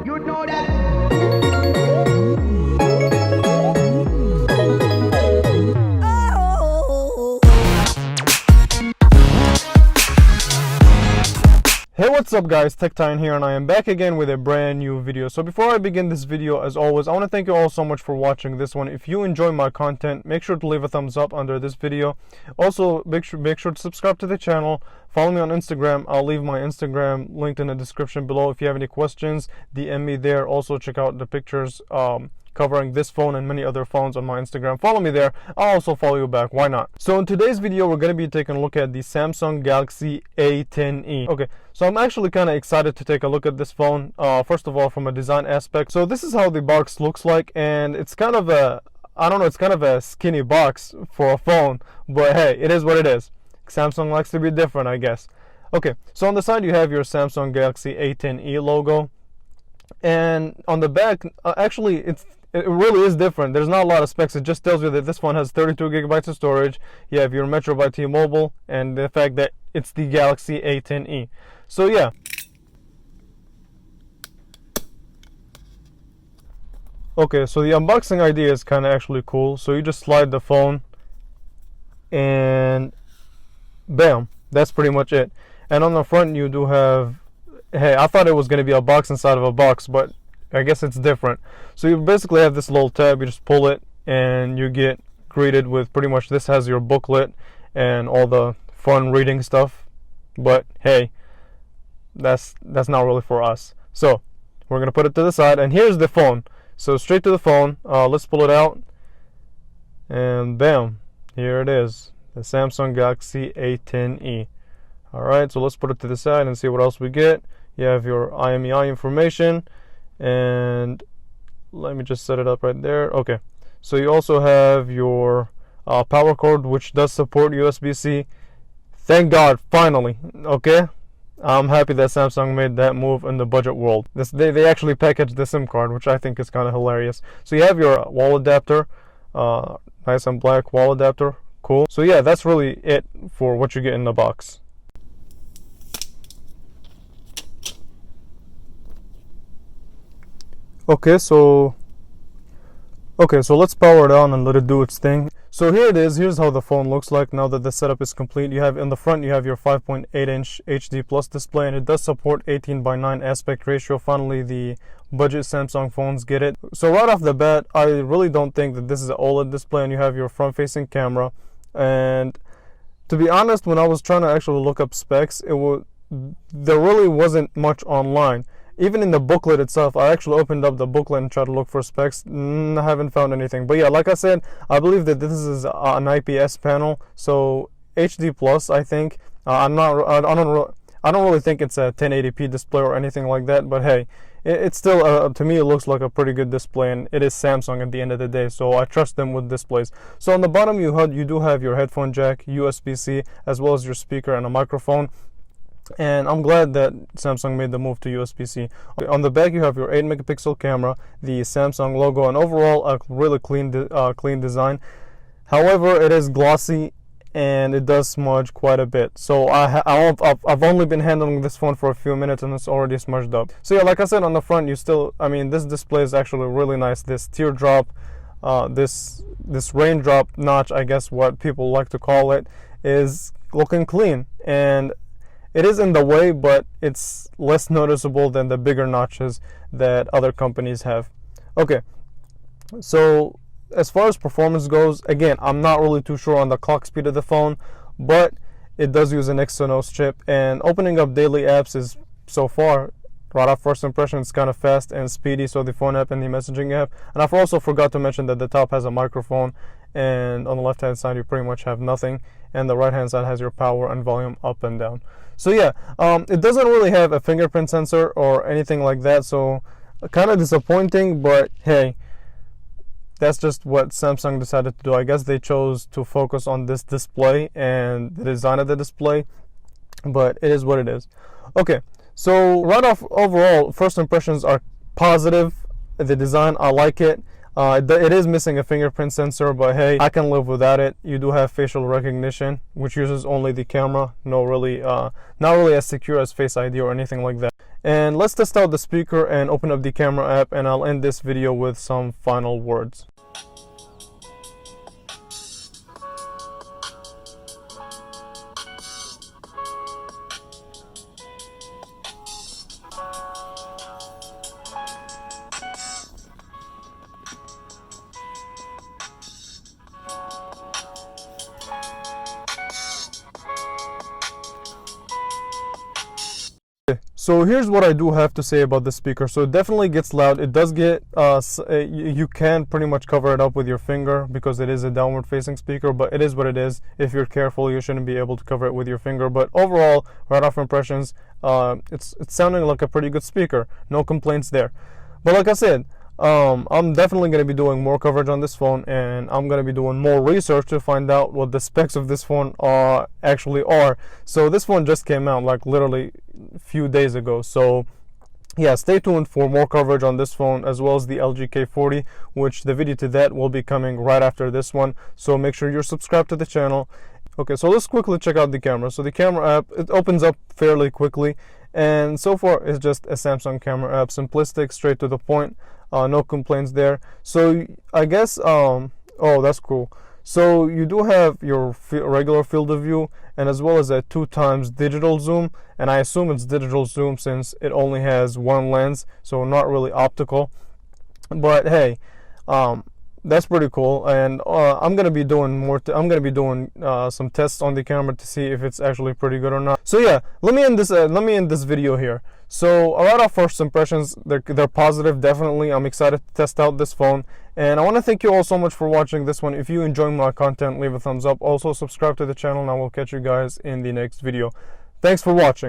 You know that. Hey, what's up guys, TechTime here, and I am back again with a brand new video. So before I begin this video, as always, I want to thank you all so much for watching this one. If you enjoy my content, make sure to leave a thumbs up under this video. Also, make sure to subscribe to the channel. Follow me on Instagram. I'll leave my Instagram linked in the description below. If you have any questions, DM me there. Also, check out the pictures covering this phone and many other phones on my Instagram. Follow me there. I'll also follow you back. Why not? So in today's video, we're going to be taking a look at the Samsung Galaxy A10e. Okay, so I'm actually kind of excited to take a look at this phone. First of all, from a design aspect. So this is how the box looks like, and it's kind of a, I don't know, it's kind of a skinny box for a phone, but hey, it is what it is. Samsung likes to be different, I guess. Okay, so on the side you have your Samsung Galaxy A10e logo, and on the back, actually it really is different. There's not a lot of specs. It just tells you that this phone has 32 gigabytes of storage. You have your Metro by T-Mobile, and the fact that it's the Galaxy A10e. So yeah. Okay, so the unboxing idea is kind of actually cool. So you just slide the phone, and bam, that's pretty much it. And on the front you do have, hey, I thought it was going to be a box inside of a box, but I guess it's different. So you basically have this little tab, you just pull it and you get greeted with pretty much, this has your booklet and all the fun reading stuff. But hey, that's not really for us. So we're gonna put it to the side, and here's the phone. So straight to the phone, let's pull it out, and bam, here it is, the Samsung Galaxy A10e. Alright, so let's put it to the side and see what else we get. You have your IMEI information, and let me just set it up right there. Okay, so you also have your power cord, which does support USB-C. Thank God, finally. Okay, I'm happy that Samsung made that move in the budget world. They actually packaged the SIM card, which I think is kind of hilarious. So you have your wall adapter, nice and black wall adapter, cool. So yeah, that's really it for what you get in the box. Okay, so let's power it on and let it do its thing. So here it is. Here's how the phone looks like now that the setup is complete. You have in the front, you have your 5.8-inch HD Plus display, and it does support 18:9 aspect ratio. Finally, the budget Samsung phones get it. So right off the bat, I really don't think that this is an OLED display, and you have your front-facing camera. And to be honest, when I was trying to actually look up specs, there really wasn't much online. Even in the booklet itself, I actually opened up the booklet and tried to look for specs. I haven't found anything. But yeah, like I said, I believe that this is an IPS panel, so HD plus. I think I don't really think it's a 1080p display or anything like that. But hey, it's still to me it looks like a pretty good display, and it is Samsung at the end of the day, so I trust them with displays. So on the bottom you do have your headphone jack, USB-C, as well as your speaker and a microphone. And I'm glad that Samsung made the move to USB-C. On the back you have your 8-megapixel camera, the Samsung logo, and overall a really clean design. However, it is glossy and it does smudge quite a bit. So I've only been handling this phone for a few minutes and it's already smudged up. So yeah, like I said, on the front this display is actually really nice. This teardrop, this raindrop notch, I guess what people like to call it, is looking clean, and it is in the way, but it's less noticeable than the bigger notches that other companies have. Okay, so as far as performance goes, again, I'm not really too sure on the clock speed of the phone, but it does use an Exynos chip, and opening up daily apps is, so far, right off first impression, it's kind of fast and speedy. So the phone app and the messaging app. And I've also forgot to mention that the top has a microphone, and on the left hand side you pretty much have nothing, and the right hand side has your power and volume up and down. So yeah, it doesn't really have a fingerprint sensor or anything like that, so kind of disappointing, but hey, that's just what Samsung decided to do. I guess they chose to focus on this display and the design of the display, but it is what it is. Okay, so right off, overall, first impressions are positive. The design, I like it. It is missing a fingerprint sensor, but hey, I can live without it. You do have facial recognition, which uses only the camera. No, really, not really as secure as Face ID or anything like that. And let's test out the speaker and open up the camera app, and I'll end this video with some final words. So here's what I do have to say about the speaker. So it definitely gets loud. It does get you can pretty much cover it up with your finger because it is a downward facing speaker, but it is what it is. If you're careful, you shouldn't be able to cover it with your finger. But overall, right off impressions, it's sounding like a pretty good speaker. No complaints there. But like I said, I'm definitely going to be doing more coverage on this phone, and I'm going to be doing more research to find out what the specs of this phone actually are. So this phone just came out like literally a few days ago. So yeah, stay tuned for more coverage on this phone, as well as the LG K40, which the video to that will be coming right after this one. So make sure you're subscribed to the channel. Okay, so let's quickly check out the camera. So the camera app, it opens up fairly quickly, and so far it's just a Samsung camera app, simplistic, straight to the point. No complaints there. So I guess oh, that's cool. So you do have your regular field of view, and as well as a 2x digital zoom, and I assume it's digital zoom since it only has one lens, so not really optical. But hey, that's pretty cool, and I'm gonna be doing I'm gonna be doing some tests on the camera to see if it's actually pretty good or not. So yeah, let me end this video here. So a lot of first impressions, they're positive, definitely. I'm excited to test out this phone, and I want to thank you all so much for watching this one. If you enjoy my content, leave a thumbs up. Also subscribe to the channel, and I will catch you guys in the next video. Thanks for watching.